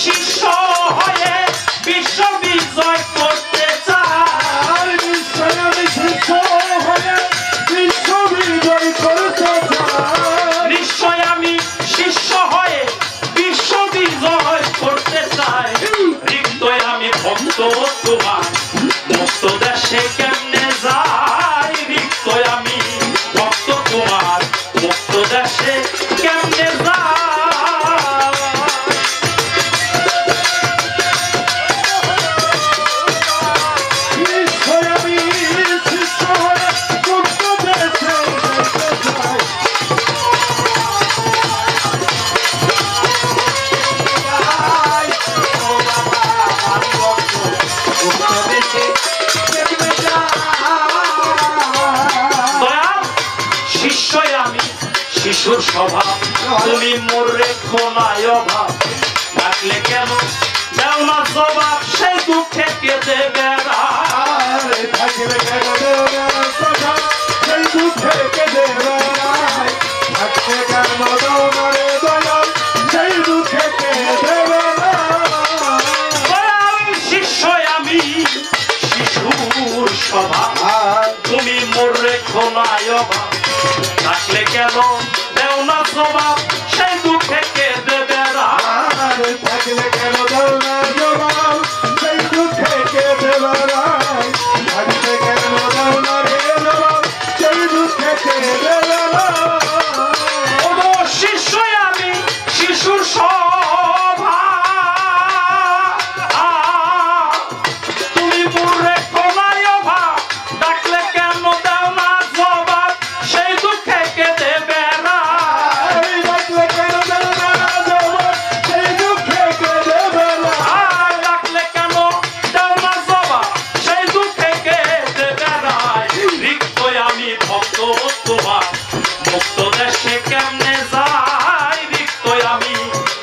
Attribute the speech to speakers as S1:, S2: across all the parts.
S1: শিষ্য হয়ে বিশ্ব বিজয় করতে চাই।
S2: নিশ্চয় আমি শিষ্য হয়ে বিশ্ব বিজয় করতে চাই।
S1: নিশ্চয় আমি শিষ্য হয়ে বিশ্ব বিজয় করতে চাই। রিক্ত আমি ভক্ত তোমার, মুক্ত দেশে কেমনে যাই। রিক্ত আমি ভক্ত তোমার, মুক্ত দেশে কেমনে যাই। শিশুর স্বভাব তুমি মোর রেখো নাই অভাব। ডাকলে কেন দাও না জবাব, সেই দুঃখে কেঁদে বেড়াই।
S2: থাকলে কেন দেও না জবাব, সেই দুঃখে কেঁদে বেড়াই। থাকলে কেন দাও না রে জবাব, সেই দুঃখে কেঁদে বেড়াই।
S1: শিষ্য আমি শিশুর স্বভাব তুমি মোর রেখো নাই অভাব। থাকলে কেন দেও না জবাব, সেই দুঃখে কেঁদে বেড়াই।
S2: থাকলে কেন দাও না জবাব, সেই দুঃখে কেঁদে বেড়াই। থাকলে কেন দাও না রে জবাব, সেই দুঃখে কেঁদে বেড়াই।
S1: ওগো শিষ্য আমি শিশুর স্বভাব তুমি মোর রেখো নাই অভাব। ডাকলে কেন দাও না জবাব, সেই দুঃখে কেঁদে বেড়াই।
S2: ডাকলে কেন দাও না জবাব, সেই দুঃখে কেঁদে বেড়াই।
S1: ডাকলে কেন দাও না জবাব, সেই দুঃখে কেঁদে বেড়াই। রিক্ত আমি ভক্ত তোমার, মুক্ত দেশে কেমনে যাই। রিক্ত আমি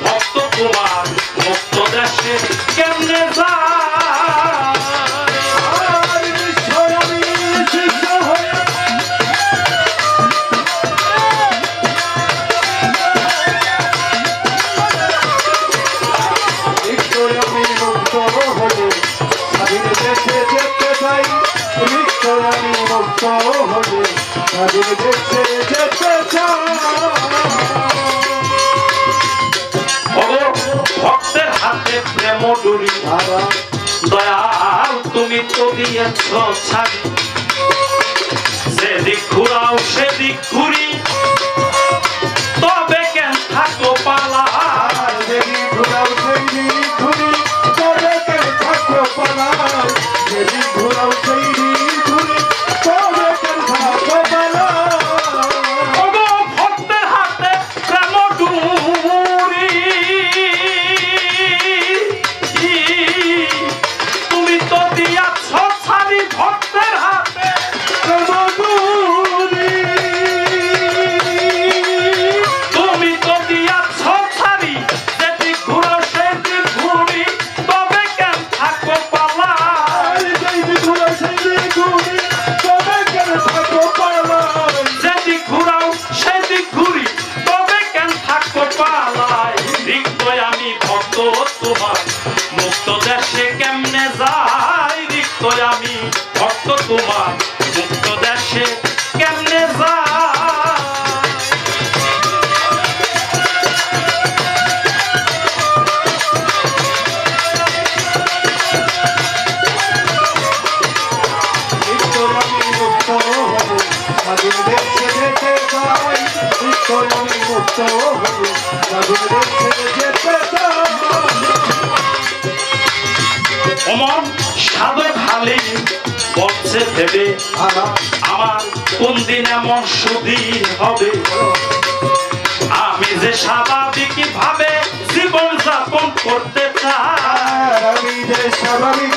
S1: ভক্ত তোমার, মুক্ত দেশে কেমনে যাই। ভক্তের হাতে প্রেম ডুরি দয়াল তুমি তো দিয়েছ ছাড়ি। যেদিক ঘুরাও সেদিক ঘুরি, তবে কেন থাকো পালা।
S2: যেদিক ঘুরাও সেদিক ঘুরি, তবে কেন থাকো পালা। যেদিক ঘুরাও সেদিক ঘুরি, তবে কেন থাকো পালা।
S1: ওগো ভক্তের হাতে প্রেম ডুরি তুমি তো দিয়াছ ছাড়ি। ভক্তের হাতে
S2: প্রেম ডুরি
S1: তুমি তো দিয়াছ ছাড়ি। যেদিক ঘুরাও সেদিক ঘুরি, তবে কেন থাকো পালা।
S2: যেদিক ঘুরাও সেদিক ঘুরি, তবে কেন থাকো পালা।
S1: যেদিক ঘুরাও সেদিক ঘুরি, তবে কেন থাকো পালায়। রিক্ত আমি ভক্ত তোমার, মুক্ত দেশে কেমনে যাই। রিক্ত আমি ভক্ত তোমার, মুক্ত দেশে কেমনে যাই। অমন সাধক হালে বলছে ভেবে, আমার কোন দিন এমন সুধীর হবে। আমি যে স্বাভাবিক ভাবে জীবন যাপন করতে চাই।
S2: আমি যে স্বাভাবিক